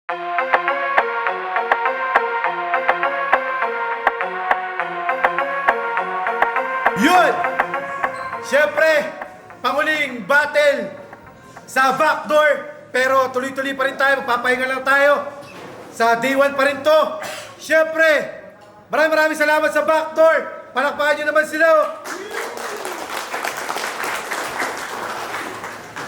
Yun! Siyempre, panguling battle sa backdoor. Pero tuloy-tuloy pa rin tayo, magpapahinga lang tayo. Sa day 1 pa rin to. Siyempre, maraming salamat sa backdoor. Palakpakan nyo naman sila.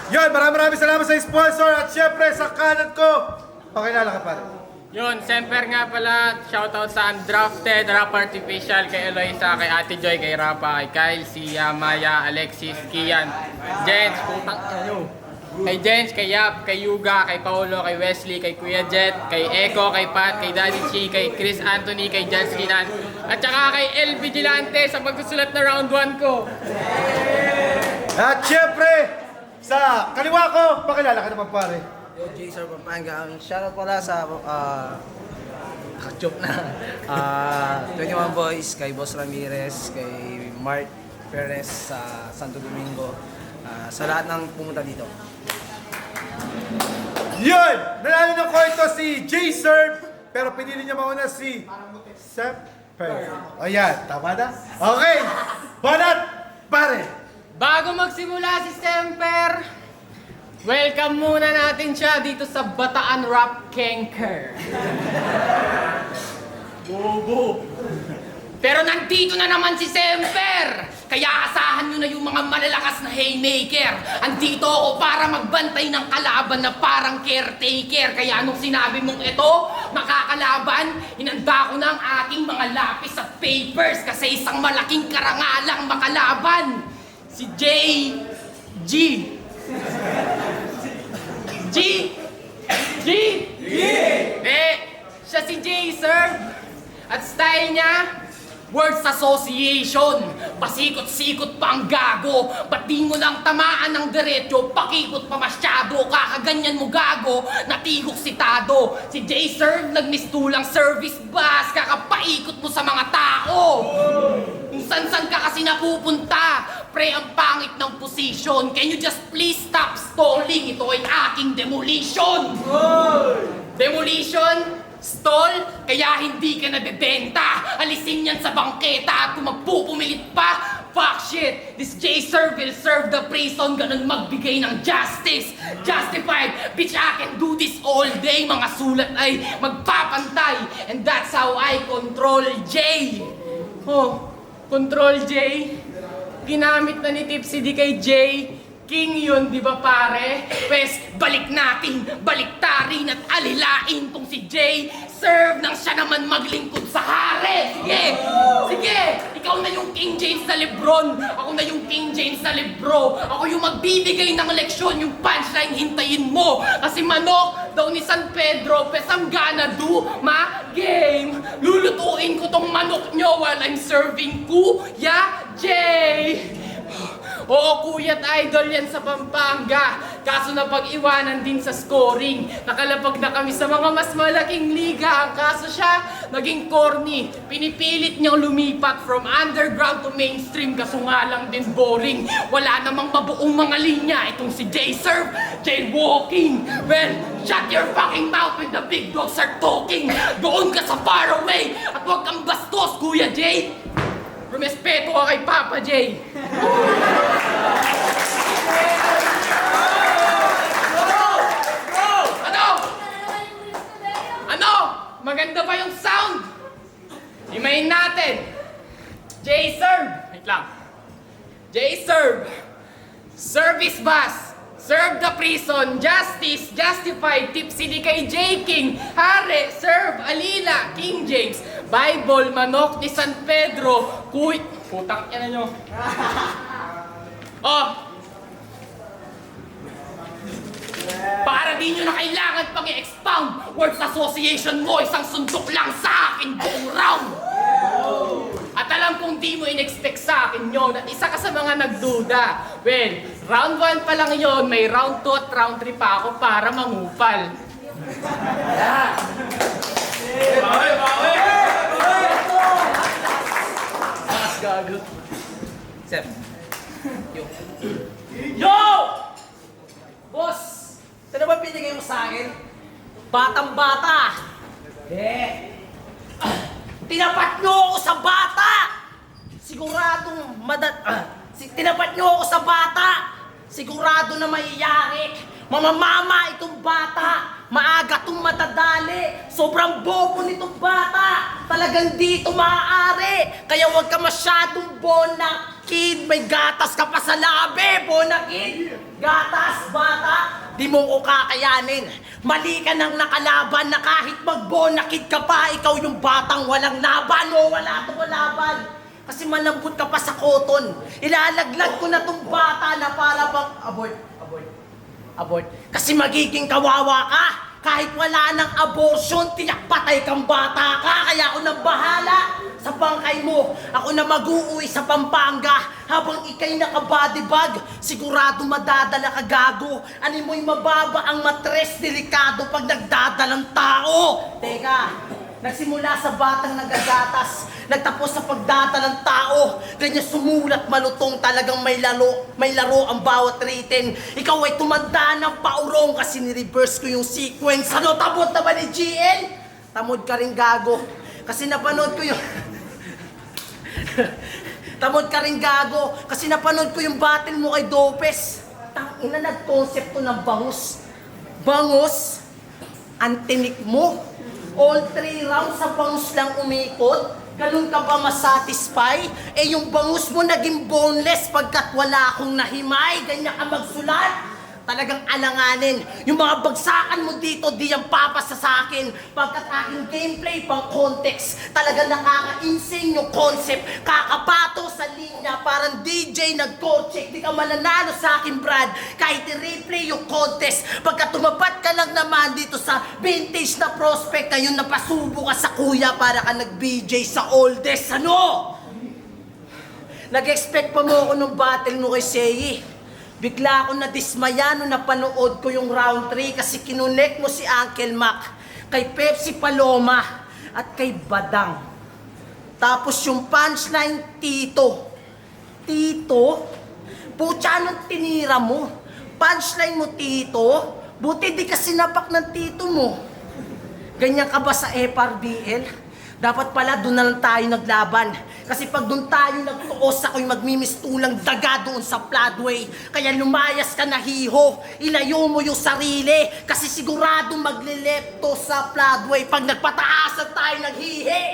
Yun, maraming salamat sa sponsor. At siyempre, sa kanan ko, pakilala ka pa rin. Yun, Semper nga pala, shoutout sa Undrafted, Rap Artificial, kay Eloisa, kay Ate Joy, kay Rapa, kay Kyle, Sia, Maya, Alexis, Kian, Jens, putang ano, kay Jens, kay Yap, kay Yuga, kay Paolo, kay Wesley, kay Kuya Jet, kay Eko, kay Pat, kay Daddy Chi, kay Chris Anthony, kay Jan Skinan, at saka kay El Vigilante sa pagsusulat na round 1 ko. At siyempre, sa kaliwa ko, pakilala ka naman pare. Yo, Jason Pampanga. Shoutout pala sa joke na 21 Boys, kay Boss Ramirez, kay Mark Perez sa Santo Domingo, sa lahat ng pumunta dito. Yun! Nanalo ng koito si J-Serve, pero pinili niya mauna si Semper. O yan, tama na? Okay! Banat! Pare! Bago magsimula si Semper, welcome muna natin siya dito sa Bataan Rap Kenker. Bobo. Pero nandito na naman si Semper! Kaya asahan nyo na yung mga malalakas na haymaker. Andito ako para magbantay ng kalaban na parang caretaker. Kaya nung sinabi mong ito, makakalaban, hinanda ko na ang aking mga lapis at papers. Kasi isang malaking karangalang makalaban. Si G. Siya si J, sir. At style niya, words association. Pasikot-sikot pa ang gago. Ba't di mo lang tamaan ng diretso, pakikot pa masyado. Kakaganyan mo gago, natihok si Tado. Si J, sir, nagmistulang service bus. Kakapaikot mo sa mga tao. Kung san-san ka kasi napupunta, pre, ang pangit ng position. Can you just please stop stalling? Ito ay aking demolition. Demolition? Stall? Kaya hindi ka nabebenta. Alisin yan sa bangketa at kung magpupumilit pa, fuck shit. This J-Serve will serve the prison, ganun magbigay ng justice. Justified, bitch, I can do this all day. Mga sulat ay magpapantay. And that's how I control J. Oh, control J? Ginamit na ni Tipsy D kay J. King yun, di ba pare? Pwes, balik natin, baliktarin at alilain tong si J. Serve nang siya naman maglingkod sa hari. Sige, sige, ikaw na yung King James na Lebron. Ako na yung King James na Lebro. Ako yung magbibigay ng leksyon, yung punchline hintayin mo. Kasi manok daw ni San Pedro, pes I'm gonna do ma game. Lulutuin ko tong manok nyo while I'm serving Kuya J. Oo, kuya't idol yan sa Pampanga. Kaso napag-iwanan din sa scoring. Nakalapag na kami sa mga mas malaking liga. Ang kaso siya, naging corny. Pinipilit niyang lumipat from underground to mainstream. Kaso nga lang din boring. Wala namang mabuong mga linya. Itong si J-Serve, J-Walking. Well, shut your fucking mouth when the big dogs are talking. Doon ka sa far away. At huwag kang bastos, Kuya J. Rumespeto ka kay Papa J. Ano? Maganda ba yung sound? Imayin natin. J-Serve. Wait lang. J-Serve. Service bus. Serve the prison. Justice. Justified. Tipsy di kay J. King. Hare. Serve. Alila. King James. Bible. Manok ni San Pedro. Putang ina nyo. Oh. Para di nyo na kailangan pang i-expound. Words association mo, isang sundok lang sa akin buong round. At alam kong di mo in-expect sa akin yun at isa ka sa mga nagduda. Well, round 1 pa lang yun, may round 2 at round 3 pa ako para mangupal. Bawi! Mas gago. Sep. Yo! Boss! Ano ba pinigay mo sa akin? Batang-bata. Tinapat nyo ako sa bata. Tinapat nyo ako sa bata. Sigurado na mayayari. Mamamama itong bata. Maaga itong matadali. Sobrang bobo nitong bata. Talagang dito maaari. Kaya huwag ka masyadong bonakid. May gatas ka pa sa labi, bonakid. Gatas, bata. Di mo ko kakayanin. Mali ka nang nakalaban na kahit magbonakid ka pa, ikaw yung batang walang laban o wala itong laban. Kasi malambot ka pa sa koton. Ilalaglag ko na tong bata na para bang abort. Kasi magiging kawawa ka. Kahit wala ng abortion, tiyak patay kang bata ka. Kaya ako nang bahala sa bangkay mo. Ako na mag-uuwi sa Pampanga. Habang ikay nakabodybag, sigurado madadala ka gago. Ani mo'y mababa ang matres, delikado pag nagdadalang tao. Teka, nagsimula sa batang nagagatas, nagtapos sa pagdadalang tao. Ganyan sumulat malutong, talagang may laro ang bawat written. Ikaw ay tumanda ng paurong kasi ni-reverse ko yung sequence. Ano, tamod na ba ni GL? Tamod ka rin gago. Kasi napanood ko yung... Tamod ka rin gago. Kasi napanood ko yung battle mo kay Dopes. Tangina, nag-concept to ng bangus. Bangus? Antinik mo? All 3 rounds sa bangus lang umikot? Ganun ka ba masatisfy? Eh yung bangus mo naging boneless pagkat wala akong nahimay. Ganyan ka magsulat. Talagang alanganin. Yung mga bagsakan mo dito, di yan papasa sa akin. Pagkat aking gameplay, pang context. Talagang nakaka-insane yung concept. Kakapato sa linya, parang DJ nag-co-check. Di ka mananalo sa akin, Brad. Kahit i-replay yung contest. Pagka tumapat ka lang naman dito sa vintage na prospect, ngayon napasubo ka sa kuya para ka nag-BJ sa oldest. Ano? Nag-expect pa mo ako nung battle mo kay Seyi. Bigla ako nadismaya nung napanood ko yung round 3 kasi kinunek mo si Uncle Mac kay Pepsi Paloma at kay Badang. Tapos yung punchline, Tito. Tito? Pucha, anong tinira mo? Punchline mo, Tito? Buti di ka sinapak ng tito mo. Ganyan ka ba sa FRBL? Dapat pala doon na lang tayo naglaban. Kasi pag doon tayo nagtuos, ako'y magmimistulang daga doon sa floodway. Kaya lumayas ka na, hiho. Ilayo mo yung sarili. Kasi sigurado maglilepto sa floodway pag nagpataasan tayo naghihi.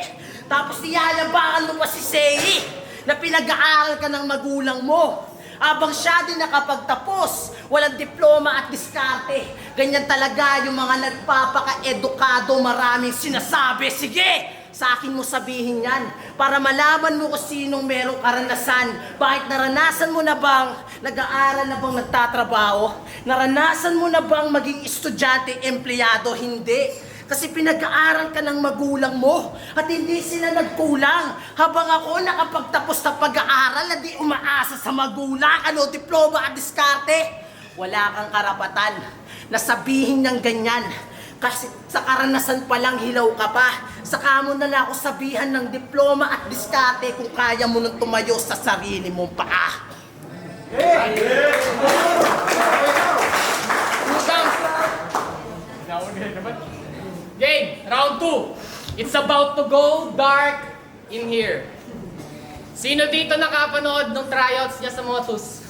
Tapos niyayabangan mo pa si Seyi na pinag-aaral ka ng magulang mo. Abang siya din nakapagtapos, walang diploma at diskarte. Ganyan talaga yung mga nagpapaka-edukado, maraming sinasabi. Sige! Sa akin mo sabihin yan para malaman mo kung sinong merong karanasan. Bakit naranasan mo na bang nag-aaral na bang nagtatrabaho? Naranasan mo na bang maging estudyante, empleyado? Hindi. Kasi pinag-aaral ka ng magulang mo at hindi sila nagkulang. Habang ako nakapagtapos na pag-aaral na di umaasa sa magulang, ano, diploma at diskarte. Wala kang karapatan na sabihin niyang ganyan. Kasi sa karanasan pa lang hilaw ka pa. Saka mo na lang ako sabihan ng diploma at diskarte kung kaya mo nang tumayo sa sarili mong paa. Game, round 2. It's about to go dark in here. Sino dito nakapanood ng tryouts niya sa Motus?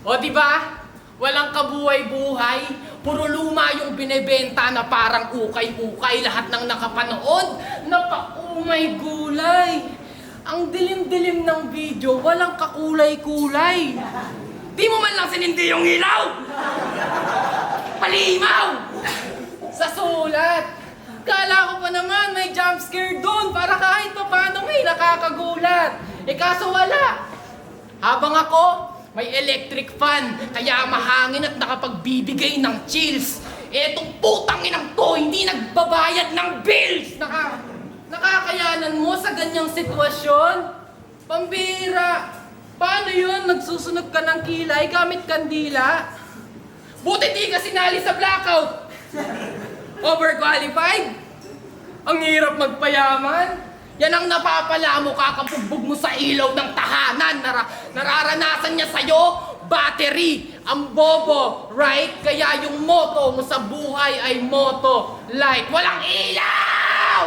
O di ba? Walang kabuhay-buhay, puro luma yung binebenta na parang ukay-ukay. Lahat ng nakapanood, napaumay gulay. Ang dilim-dilim ng video, walang kakulay-kulay. Di mo man lang sinindi yung ilaw! Palimaw! Sa sulat! Kala ko pa naman may jump scare doon para kahit pa paano may nakakagulat. Eh kaso wala. Habang ako, may electric fan, kaya mahangin at nakapagbibigay ng chills. Etong putang inang to, hindi nagbabayad ng bills! Nakakayanan mo sa ganyang sitwasyon? Pambira! Paano yun? Nagsusunog ka ng kilay gamit kandila? Buti di ka sinali sa blackout! Overqualified? Ang hirap magpayaman? Yan ang napapala mo, kakabugbog mo sa ilaw ng tahanan. Nararanasan niya sa'yo, battery. Ang bobo, right? Kaya yung motto mo sa buhay ay motto light. Walang ilaw!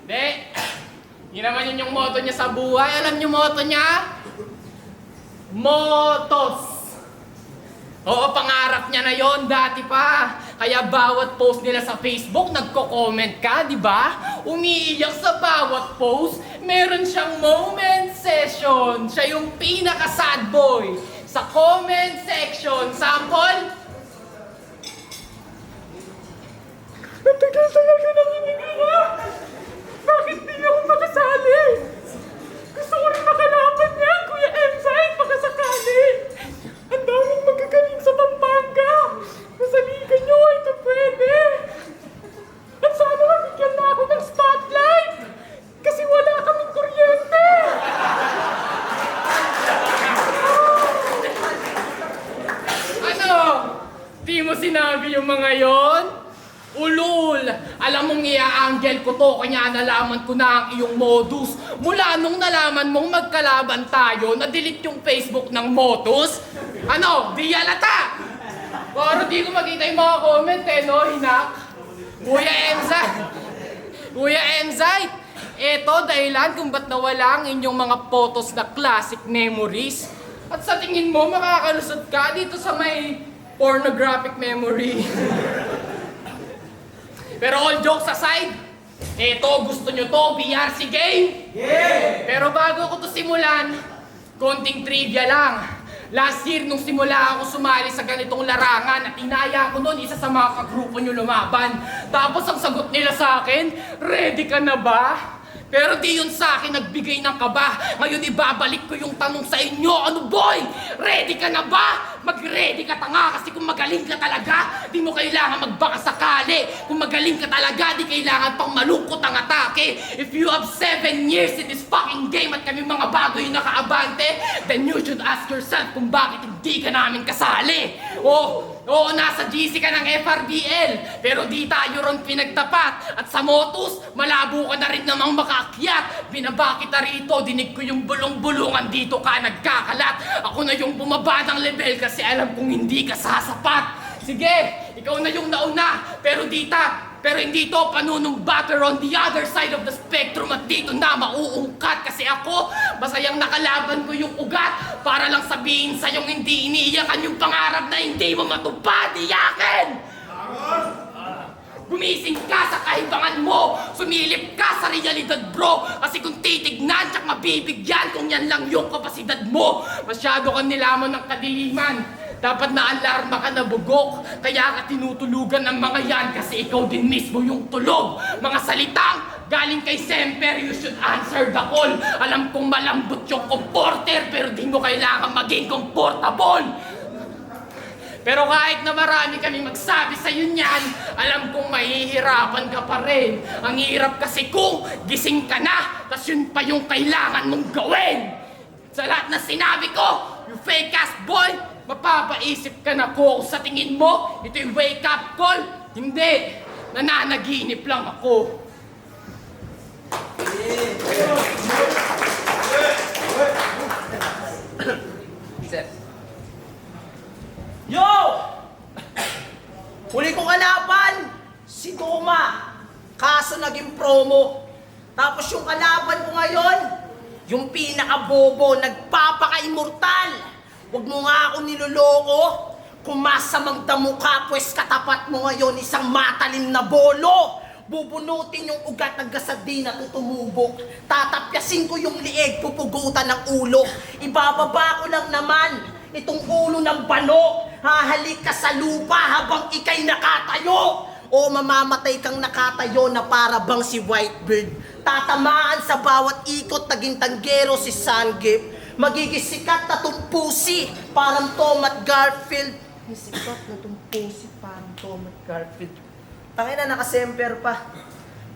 Hindi. Yun naman yun yung motto niya sa buhay. Alam niyo motto niya? Motos. Oo, pangarap niya na yon dati pa. Kaya bawat post nila sa Facebook, nagko-comment ka, di ba? Umiiyak sa bawat post. Meron siyang moment session. Siya yung pinaka-sad boy. Sa comment section, sample. Natagal-tagal ko nang hinihinga. Bakit di ako makasali? Gusto ko rin makalaban niya, Kuya Ensign, makasakali. Ang daming magagaling sa Pampanga. Masalikan niyo, ito pwede. At sana mabigyan na ako ng spotlight. Kasi wala kaming kuryente. Ano? Di mo sinabi yung mga yon? Ulul! Alam mong ia-angle ko to, kanya nalaman ko na ang iyong modus. Mula nung nalaman mong magkalaban tayo, na-delete yung Facebook ng Motus. Ano? Di yalata! Pero di ko makita yung mga comment no, hinak? Kuya Enzay! Kuya Enzay! Eto, dahilan kung ba't nawala ang inyong mga photos na classic memories. At sa tingin mo, makakalusot ka dito sa may pornographic memory. Pero all jokes aside, eto, gusto nyo to, BRC game? Yeah! Pero bago ko to simulan, konting trivia lang. Last year, nung simula ako sumali sa ganitong larangan, at inaya ko noon, isa sa mga kagrupo nyo lumaban. Tapos ang sagot nila sa akin, ready ka na ba? Pero di yun sa akin nagbigay ng kaba. Ngayon ibabalik ko yung tanong sa inyo. Ano boy? Ready ka na ba? Mag-ready ka tanga kasi kung magaling ka talaga, di mo kailangan magbaka sakali. Kung magaling ka talaga, di kailangan pang malungkot ang atake. If you have 7 years in this fucking game at kami mga bago yung nakaabante, then you should ask yourself kung bakit hindi ka namin kasali. Oo, nasa GC ka ng FRBL, pero di tayo ron pinagtapat. At sa Motus, malabo ka na rin namang makaakyat. Binaba kita rito, dinig ko yung bulong-bulungan dito ka nagkakalat. Ako na yung bumaba ng level kasi alam kong hindi ka sasapat. Sige, ikaw na yung nauna, pero hindi to panunumbater on the other side of the spectrum at dito na mauungkat kasi ako, masayang nakalaban ko yung ugat para lang sabihin sa'yong hindi iniiyakan yung pangarap na hindi mo matupad, iyakin! Gumising ka sa kahibangan mo, sumilip ka sa realidad bro, kasi kung titignan tsak mabibigyan kung yan lang yung kapasidad mo. Masyado kang nilamon ng kadiliman. Dapat na-alarma ka na bugok, kaya ka tinutulugan ng mga yan kasi ikaw din mismo yung tulog. Mga salitang galing kay Semper, you should answer the call. Alam kong malambot yung comporter, pero di mo kailangan maging comfortable. Pero kahit na marami kami magsabi sa'yo niyan, alam kong mahihirapan ka pa rin. Ang hirap kasi kung gising ka na, tas yun pa yung kailangan mong gawin. Sa lahat na sinabi ko, you fake ass boy, mapapaisip ka na kung sa tingin mo, ito yung wake up call. Hindi, nananaginip lang ako. Sir. Yo! Huli kong kalaban, si Doma. Kaso naging promo. Tapos yung kalaban ko ngayon, yung pinaka-bobo, nagpapaka-immortal. Huwag mo nga ako niloloko. Kung masamang damo ka, pues katapat mo ngayon isang matalim na bolo. Bubunutin yung ugat ng gasadina at tumubok. Tatapyasin ko yung lieg, pupugutan ng ulo. Ibababa ko lang naman itong ulo ng bano. Hahalik ka sa lupa habang ikay nakatayo. O mamamatay kang nakatayo na para bang si Whitebird. Tatamaan sa bawat ikot, naging tanggero si Sangip. Magiging sikat na tumpusi, parang Tom at Garfield. May sikat na tumpusi, parang Tom at Garfield. Tangina, nakasemper pa.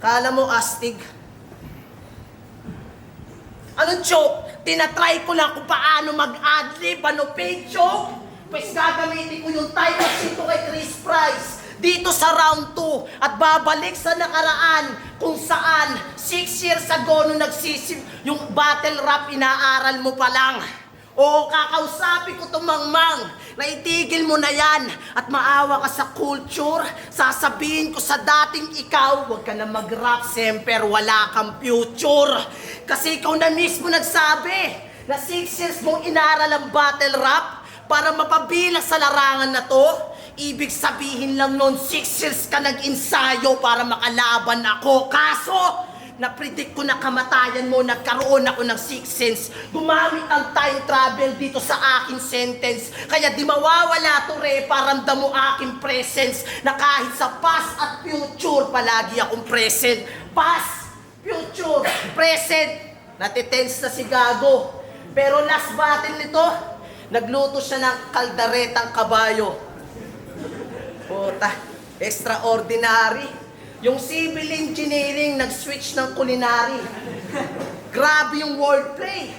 Kala mo astig. Anong joke? Tinatry ko lang kung paano mag-adlib. Ano fake joke? Pues gagamitin ko yung time machine ko kay Chris Price dito sa round 2 at babalik sa nakaraan kung saan 6 years ago nung yung battle rap inaaral mo pa lang. Oo, kakausapin ko itong mangmang na itigil mo na yan at maawa ka sa culture. Sasabihin ko sa dating ikaw, huwag ka na mag-rap, semper, wala kang future. Kasi ikaw na mismo nagsabi na 6 years mong inaral ang battle rap para mapabilang sa larangan na to. Ibig sabihin lang nun, 6 years ka nag-insayo para makalaban ako. Kaso, na-predict ko na kamatayan mo, nagkaroon ako ng 6 sense. Gumamit ang time travel dito sa aking sentence. Kaya di mawawala to re, paramdam mo aking presence. Na kahit sa past at future, palagi akong present. Past, future, present. Natitense na si Gago. Pero last battle nito, nagluto siya ng kaldaretang kabayo. Puta, extraordinary. Yung civil engineering nag-switch ng culinary. Grabe yung wordplay.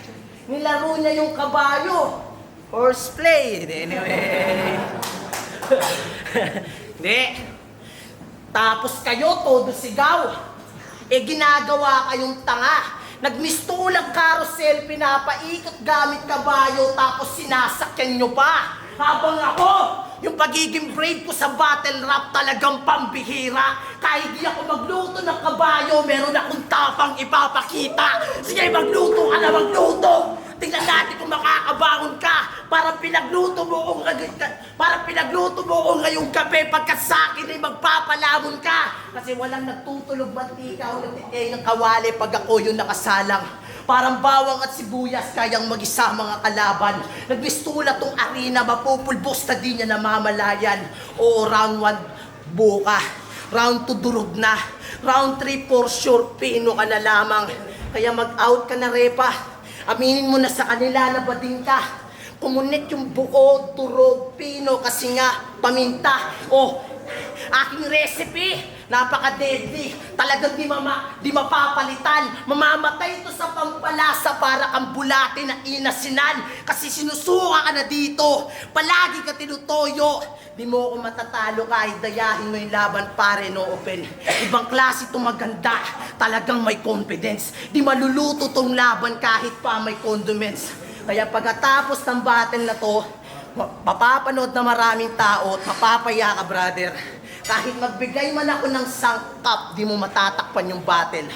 Nilaro niya yung kabayo. Horseplay. Anyway. Hindi. Tapos kayo, todo sigaw. Ginagawa kayong tanga. Nagmistulang carousel, pinapaikot gamit kabayo, tapos sinasakyan nyo pa. Habang ako, yung pagiging brave ko sa battle rap talagang pambihira. Kahit di ako magluto ng kabayo, meron akong tapang ipapakita. Sige, magluto ka na, magluto! Tingnan natin kung makakabangon ka. Parang pinagluto mo ko ngayong gabi pagkat sa akin ay magpapalamon ka. Kasi walang nagtutulog mantika o nagtitay ng kawali pag ako yung nakasalang. Parang bawang at sibuyas kayang mag-isa mga kalaban. Nagbistula tong arena, mapupulbos na di niya namamalayan. Oo, round 1 buka. Round 2 durog na. Round 3 for sure, pino ka na lamang. Kaya mag-out ka na, Repa. Aminin mo na sa kanila na bading ka. Kumunit yung buo, turog, pino kasi nga paminta. Oh, aking recipe, napaka-deadly. Talagang di mapapalitan. Mamamatay ito sa pampalasa para kang bulate na inasinan. Kasi sinusuka ka na dito. Palagi ka tinutoyo. Di mo ako matatalo kahit dayahin mo yung laban, pare, no open. Ibang klase itong maganda. Talagang may confidence. Di maluluto tong laban kahit pa may condiments. Kaya pagkatapos ng battle na to, mapapanood na maraming tao at mapapaya ka, brother. Kahit magbigay man ako ng sangkap, di mo matatakpan yung battle.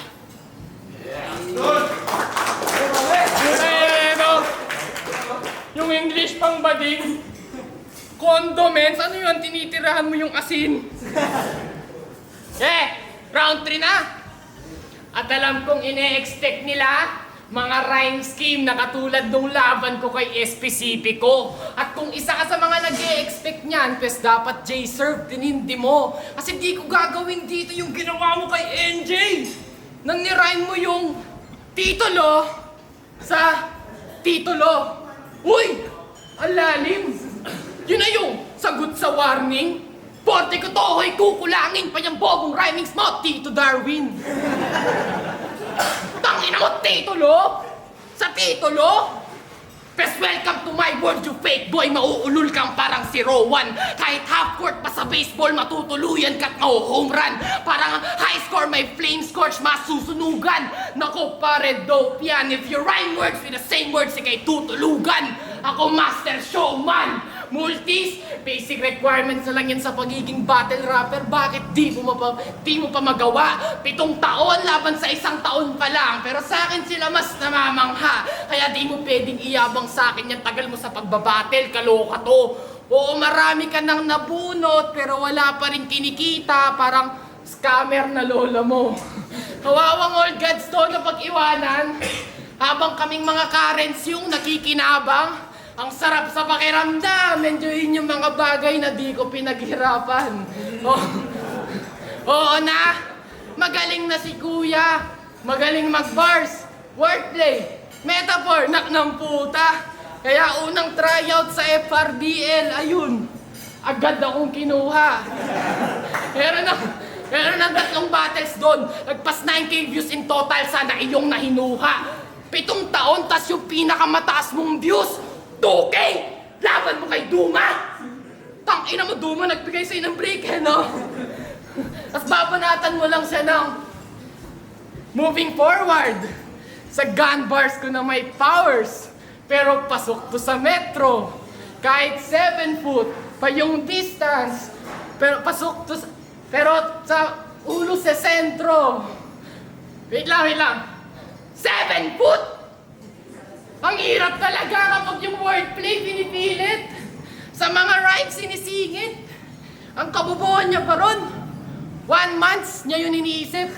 Yung English pang bading. Condiments, ano yun? Tinitirahan mo yung asin. Round 3 na. At alam kong ine-expect nila mga rhyme scheme na katulad nung laban ko kay Especifico. At kung isa ka sa mga nag-e-expect niyan, pues dapat J-Serve tinindi mo. Kasi di ko gagawin dito yung ginawa mo kay NJ. Nang nirhyme mo yung titulo sa titulo. Uy! Ang lalim! Yun na yung sagot sa warning. Porte ko to, hoy, kukulangin pa yung bogong rhymings mo, Tito Darwin. Tangina mo, titulo? Sa titulo? Best welcome to my world, you fake boy. Mauulol kang parang si Rowan. Kahit half court pa sa baseball, matutuluyan ka't home run. Parang high score, may flame scorch, masusunugan. Nako pare, dope yan. If you rhyme words with the same words, ikay tutulugan. Ako master showman. Multis, basic requirements na lang yan sa pagiging battle rapper. Bakit di mo pa magawa? 7 taon laban sa 1 taon pa lang. Pero sa akin sila mas namamangha. Kaya di mo pwedeng iyabang sa akin yan. Tagal mo sa pagbabattle, kaloka to. Oo, marami ka nang nabunot, pero wala pa rin kinikita. Parang scammer na lola mo. Kawawang old gods to na pag-iwanan. Habang kaming mga Karens yung nakikinabang. Ang sarap sa pakiramdam, enjoyin yung mga bagay na di ko pinaghirapan. Oo na, magaling na si Kuya, magaling mag-bars, wordplay, metaphor, ng puta. Kaya unang tryout sa FRBL, ayun, agad akong kinuha. Meron na 3 battles doon, nagpas 9K views in total, sana iyong nahinuha. 7 taon, tas yung pinakamataas mong views, 2K! Laban mo kay Duma! Tangina mo, Duma, nagbigay sa'yo ng break, no? Tapos babanatan mo lang siya ng moving forward sa gun bars ko na may powers. pero pasok to sa metro. Kahit 7 foot pa yung distance, pero pasok to sa, pero sa ulo sa sentro. Wait lang. 7 foot! Ang hirap talaga kapag yung wordplay pinipilit. Sa mga rhymes sinisingit. Ang kabubuhan niya pa ron. 1 month niya yun iniisip.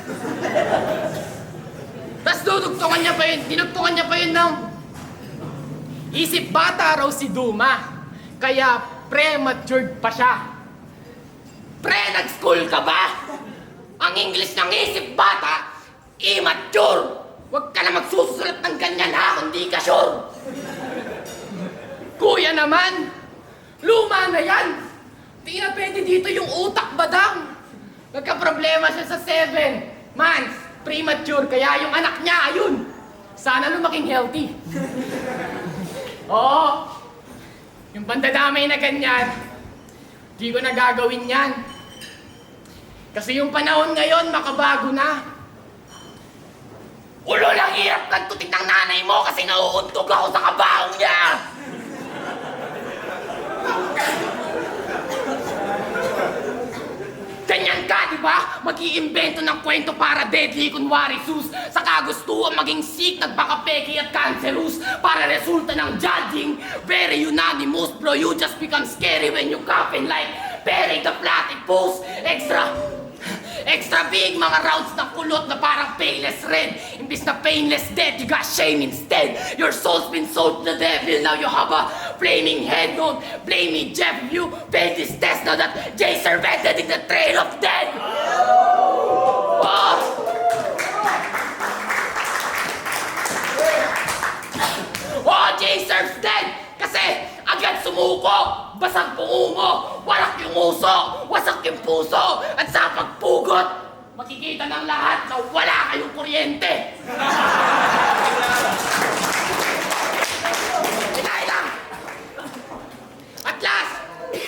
Tapos dinugtungan niya pa yun ng isip bata raw si Duma. Kaya prematured pa siya. Pre, nag-school ka ba? Ang English ng isip bata, immature. Huwag ka na magsusulat ng ganyan ha, kung di ka sure. Kuya naman, luma na yan. Di na pwede dito yung utak badang. Nagka-problema siya sa 7 months, premature, kaya yung anak niya, ayun. Sana lumaking healthy. Oo, yung pandadamay na ganyan, di ko na gagawin yan. Kasi yung panahon ngayon, makabago na. Ulo lang hirap kantutin ng nanay mo kasi nauuntog ako sa kabaong niya. Ganyan ka, di ba? Mag-iimbento ng kwento para deadly, kunwari sus. Sa kagustuhan maging sick, nagpaka-peki at cancerous. Para resulta ng judging, very unanimous. Bro, you just become scary when you coffin like bury the platypus. Extra big mga rounds na kulot na parang painless red. Imbis na painless death, you got shame instead. Your soul's been sold to the devil, now you have a flaming head. Don't blame me, Jeff, if you failed this test. Now that Jay survended in the trail of death. Jay serves dead! Kasi agad sumuko, basag pungungo, walak yung uso, wasak yung puso, at sa pagpugot, makikita ng lahat na wala kayong kuryente. Hinay lang! At last,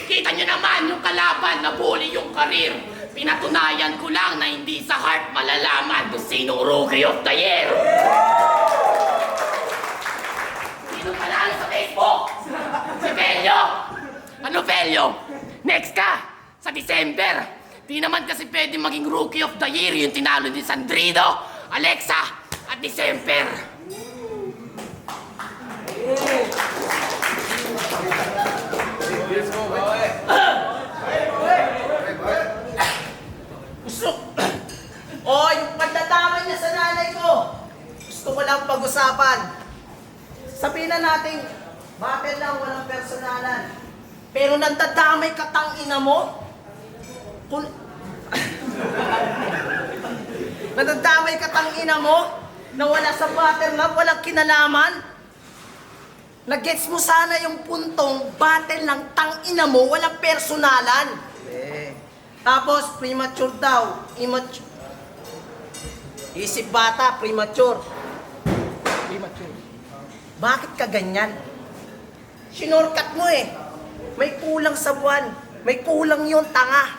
kita nyo naman yung kalaban na bully yung karir. Pinatunayan ko lang na hindi sa heart malalaman kung sinong Rookie of the Year. Sino panalo sa Facebook? Si Velio! Ano Velio? Next ka! Sa December! Di naman kasi pwede maging Rookie of the Year yung tinalo ni Sandrino, Alexa, at December. Gusto... Oh, yung pagdadamay niya sa nanay ko. Gusto ko lang pag-usapan. Sabihin na natin, bakit lang walang personalan? Pero nandadamay ka tangina mo? Kung... nandadamay ka tangina mo? Na wala sa battle lang, walang kinalaman? Nag-gets mo sana yung puntong battle lang tangina mo, walang personalan. Tapos, premature daw. Immature. Isip bata, premature. Bakit ka ganyan? Sinorkat mo eh. May kulang sa buwan. May kulang yun, tanga.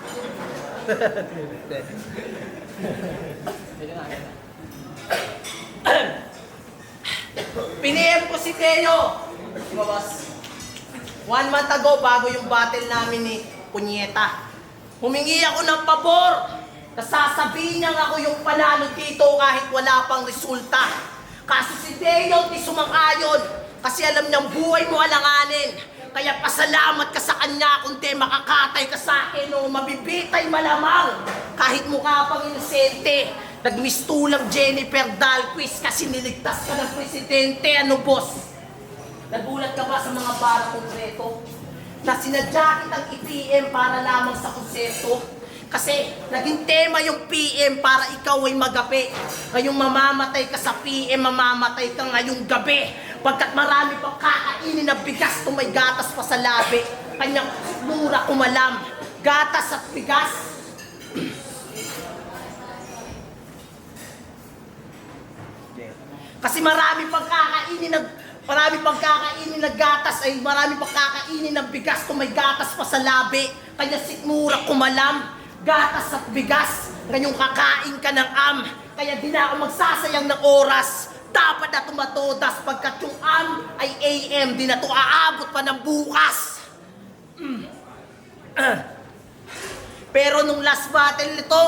Piniem ko si Teo. Diba, boss? 1 month ago, bago yung battle namin ni Punyeta, humingi ako ng pabor. Nasasabihin niya ako yung panalo dito kahit wala pang resulta. Kaso si Teo, di sumang-ayon. Kasi alam niyang buhay mo alanganin. Kaya pasalamat ka sa kanya kung te makakatay ka sa akin o mabibitay malamang. Kahit mukha pang inosente. Nagmistulang Jennifer Dalquist kasi niligtas ka ng presidente. Ano, boss? Nagulat ka ba sa mga bara konkreto? Na sinadya kitang i-PM para lamang sa konsesto? Kasi naging tema yung PM para ikaw ay magapi. Ngayong mamamatay ka sa PM, mamamatay ka ngayong gabi. Pagkat marami pang kakainin na bigas kung may gatas pa sa labi. Kanyang mura kumalam. Gatas at bigas. Kasi marami pang kakainin na gatas ay marami pang kakainin ng bigas kung may gatas pa sa labi. Kanya sikmura kumalam. Gatas at bigas, ngayong kakain ka ng Kaya di na ako magsasayang ng oras Dapat na tumatodas pagkat yung ay AM, di na to aabot pa ng bukas. Pero nung last battle nito,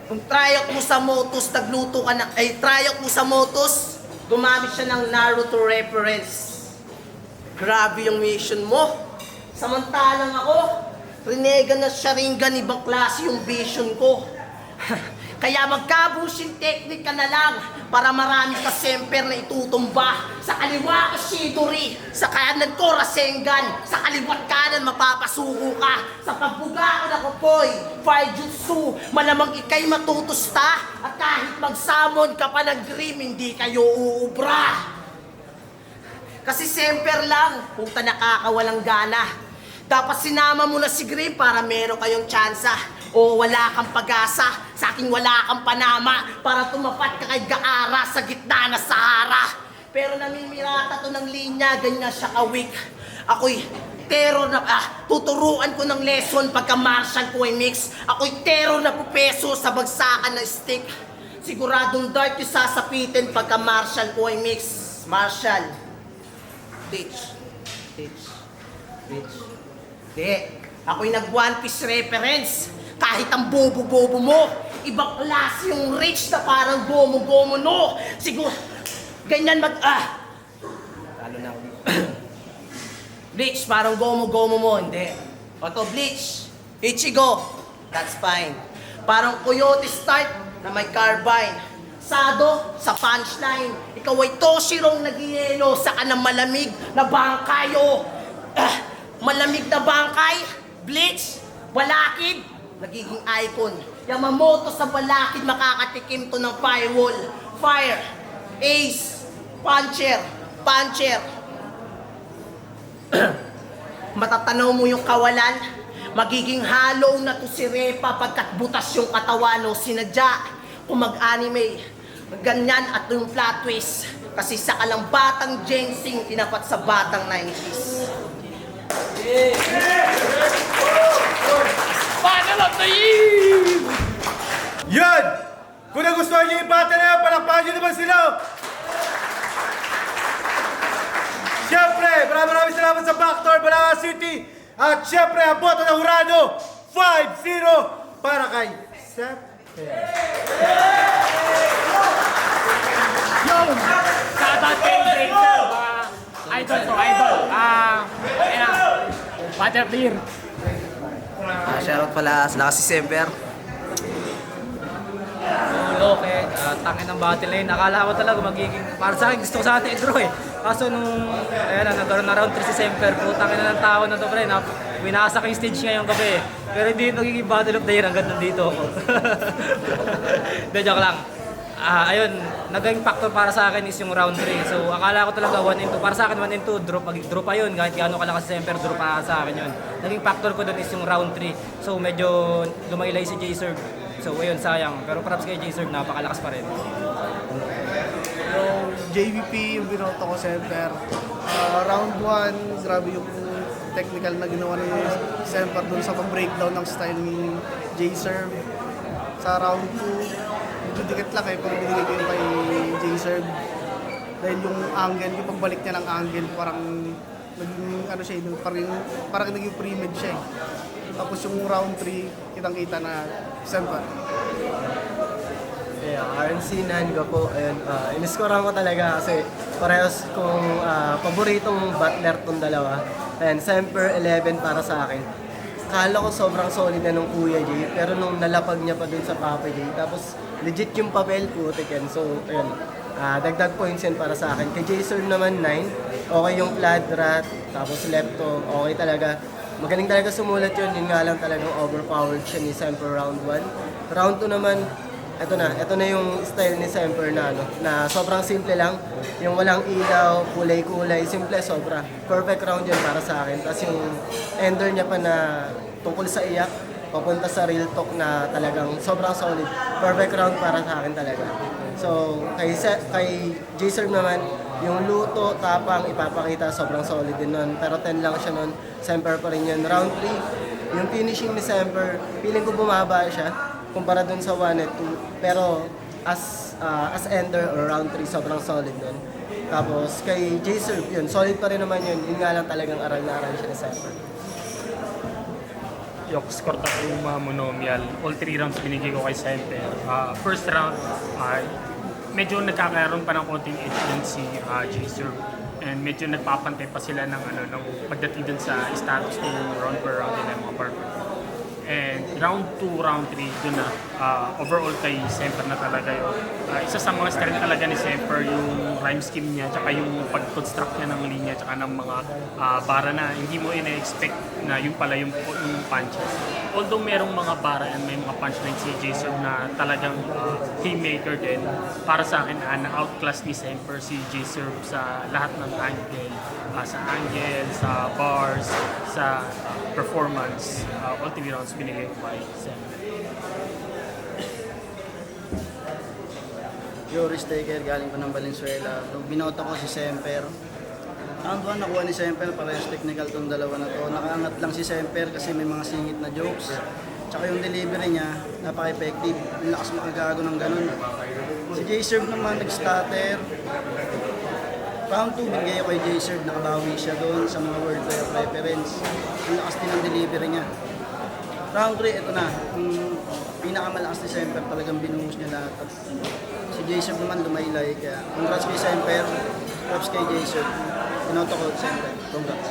kung tryout mo sa Motus, nagluto ka na, tryout mo sa Motus, gumamit siya ng Naruto reference. Grabe yung mission mo. Samantalang ako, Rinnegan na Sharingan, ibang klase yung vision ko. Kaya magka-bushing technique ka na lang para marami ka semper na itutumba. Sa kaliwa ka Shidori, sa kanan ko Rasengan, sa kaliwat kanan mapapasuko ka. Sa pagbuga ko na Kopoy, Fire Jutsu, malamang ikay matutusta. At kahit magsamon ka pa ng Grim, hindi kayo uubra. Kasi semper lang, puta nakakawalang gana. Dapat sinama mo na si Grim para meron kayong tsansa. O wala kang pag-asa, sa akin wala kang panama para tumapat ka kay Gaara sa gitna ng Sahara. Pero namimirata to ng linya, ganyan siya ka-weak. Ako'y terror na, tuturuan ko ng lesson pagka martial ko ay mix. Ako'y terror na pupeso sa bagsakan ng stick. Siguradong dark yung sasapitin pagka martial ko ay mix. Martial. Bitch. Bitch. Bitch. Di, ako'y nag-One Piece reference. Kahit ang bobo-bobo mo, ibang klase yung rich na parang gomo-gomo no. Siguro, ganyan talo na ako dito. Bleach, parang gomo-gomo mo, hindi. Oto, Bleach, Ichigo, that's fine. Parang Coyote Start na may carbine. Sado, sa punchline. Ikaw ay Toshirong nag-ielo sa kanang malamig na bangkay, oh. Malamig na bangkay, Bleach, Balakid, nagiging icon. Yamamoto sa Balakid, makakatikim to ng firewall. Fire, Ace, Puncher, Puncher. Matatanaw mo yung kawalan, magiging hollow na to si Repa pagkat butas yung katawan o sinadya. Kung mag-anime, ganyan at yung plot twist. Kasi sa kalang batang Jensing, tinapat sa batang 90s. Battle of the Year! Yan! Kung nagustuhan niyo yung battle na yan, palakpakan niyo naman sila! Siyempre, maraming salamat sa Backdoor, Balanga City! At siyempre, ang boto ng Hurado, 5-0 para kay Seth. Yo! Shoutout kay Dracer, idol ko, idol. Ayan na, Battle of the Year. Shoutout pala sa si Semper. Loke, tangin ng battle na yun. Akala ko talaga magiging, para sa akin gusto ko sa atin i-draw eh. Kaso nung, ayan na, nagkaroon na round 3 si Semper, putangin na ng tao na to pre, winasak yung stage ngayong gabi eh. Pero hindi magiging Battle of the Year hanggang nandito ako. Hindi, joke lang. Ayun, naging factor para sa akin is yung round 3. So akala ko talaga 1 and 2. Para sa akin 1 and 2, draw pa yun. Kahit gaano kalakas si Semper, draw pa sa akin yun. Naging factor ko dun is yung round 3. So medyo lumaylay si J-Serve. So ayun, sayang. Pero props kay J-Serve, napakalakas pa rin. Yung JVP, yung binoto ko Semper. Round 1, grabe yung technical na ginawa ni Semper dun sa pag-breakdown ng style ni J-Serve. Sa round 2, dikit lang pag binigay ko yung kay J-Serve. Dahil yung angle, yung pagbalik niya ng angle, parang naging ano siya, parang naging pre-med siya eh. Tapos yung round 3, kitang-kita na Semper. Yeah, RNC Nanga po. Ayun, iniskoran ko talaga kasi parehas kong paboritong battler tong dalawa. Ayan, Semper 11 para sa akin. Kala ko sobrang solid na nung Kuya J, pero nung nalapag niya pa dun sa Papa J, tapos legit yung papel, putik yan. So, ayun, dagdag points yan para sa akin. Kay J-Serve naman 9, okay yung flat rat, tapos lepto, okay talaga. Magaling talaga sumulat yun nga lang talagang overpowered siya ni Semper round 1. Round 2 naman, ito na yung style ni Semper na, na sobrang simple lang. Yung walang ilaw, kulay-kulay, simple, sobra. Perfect round yun para sa akin. Tapos yung ender niya pa na tungkol sa iyak, papunta sa real talk na talagang sobrang solid. Perfect round para sa akin talaga. So, kay J-Serve naman, yung luto, tapang, ipapakita, sobrang solid din nun. Pero 10 lang siya nun, Semper pa rin yun. Round 3, yung finishing ni Semper, feeling ko bumaba siya kumpara dun sa 1 at 2. Pero as ender or round 3, sobrang solid nun. Tapos kay J-Serve, yun, solid pa rin naman yun. Yun nga lang talagang aral na aral siya ni Semper. Yung score tayo yung mga monomial. All 3 rounds binigay ko kay Semper. First round, medyo nagkakaroon pa ng konting edge dun si J-Serve. And medyo nagpapantay pa sila ng, ng pagdating dun sa status ng round per round nila mga partner. And round 2, round 3, dun na overall kay Semper na talaga yun. Isa sa mga strength talaga ni Semper yung rhyme scheme niya, tsaka yung pag-construct niya ng linya, tsaka ng mga bara na hindi mo ina-expect na yun pala yung punches. Although merong mga bara and may mga punchline si J-Serve na talagang haymaker din, para sa akin na-outclass ni Semper si J-Serve sa lahat ng angle. Sa bars, sa performance, all 3 rounds binigay ko kay Semper. Joris Taker, galing pa ng Valenzuela. So, binoto ko si Semper. Round 1 nakuha ni Semper, parehas technical tong dalawa na to. Nakaangat lang si Semper kasi may mga singit na jokes. Tsaka yung delivery niya, napaka-effective. Yung lakas makagago ng ganun. Si J-Serve naman, nag-stutter. Round 2, binigay ko kay J-Serve, nakabawi siya doon sa mga word of reference. Ang lakas din ng delivery niya. Round 3, ito na. Yung pinakamalakas ni Semper, talagang binuhos niya lahat. At si J-Serve naman lumaylay. Kaya congrats kay Semper, props kay J-Serve. Pinoto ko Semper. Congrats.